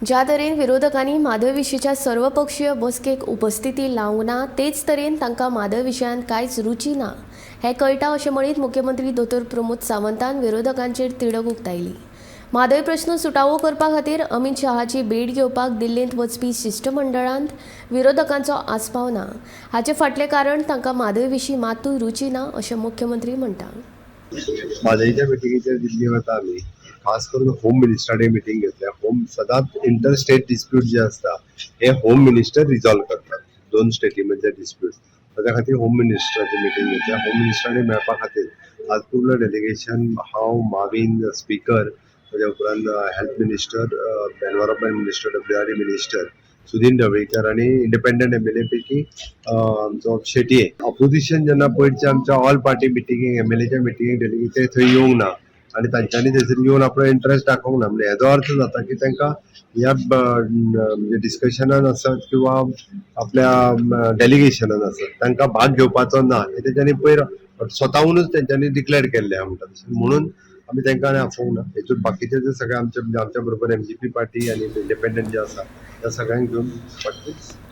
ज्या तरेन विरोधकांनी म्हादय विशींच्या सर्वपक्षीय बसकेक उपस्थिती लावंक ना तेच तरेन तांकां म्हादय विशयान कांयच रुची ना हें कळटा अशें म्हणीत मुख्यमंत्री दोतोर प्रमोद सावंतान विरोधकांचेर तिडक उक्तायली। म्हादय प्रश्न सुटावो करपा खातीर अमित शहाची भेट घेवपाक दिल्लींत वचपी शिष्टमंडळांत विरोधकांचो आस्पाव ना। हाचे फाटलें कारण तांकां म्हादय विशीं मातूय रुची ना अशें मुख्यमंत्री म्हणटात। म्हादयच्या मिटिंगेचेर दिल्ली वता आमी, खास करून होम मिनिस्टरांनी मिटिंग घेतल्या। होम सदांच इंटर स्टेट डिस्प्यूट जे असता हे होम मिनिस्टर रिजॉल्व करतात, दोन स्टेटी मधले डिस्प्यूट। त्या खातीर होम मिनिस्टराची मिटिंग घेतल्या। होम मिनिस्टरांनी मेळपा खातीर आज पूर्ण डेलिगेशन हांव, माविन, स्पीकर, ताच्या उपरांत health minister, environment minister, WRE minister Sudin Dhavalikar आणि इंडिपेंडंट MLA पैकी आमचो शेटये। ऑपोजिशन जेन्ना पयरच्या आमच्या ऑल पार्टी मिटिंगेक MLAच्या मिटिंगेक डेलिगेट ते थंय येवंक ना आणि तांच्यांनी थंयसर येवन आपलो इंटरेस्ट दाखोवंक ना, म्हणजे हेजो अर्थ जाता की तांकां ह्या म्हणजे डिस्कशनान आसत किंवा आपल्या डेलिगेशनान आसत तांकां भाग घेवपाचो ना हे तेंच्यांनी पयर स्वताहूनच तेंच्यांनी डिक्लेअर केल्लें आहा म्हणटा। म्हणून आमी तांकां आफोवंक ना। हेतून बाकीचे जे सगळे आमच्या बरोबर MGP पार्टी आणि इंडिपेंडंट जे आसा त्या सगळ्यांक घेवन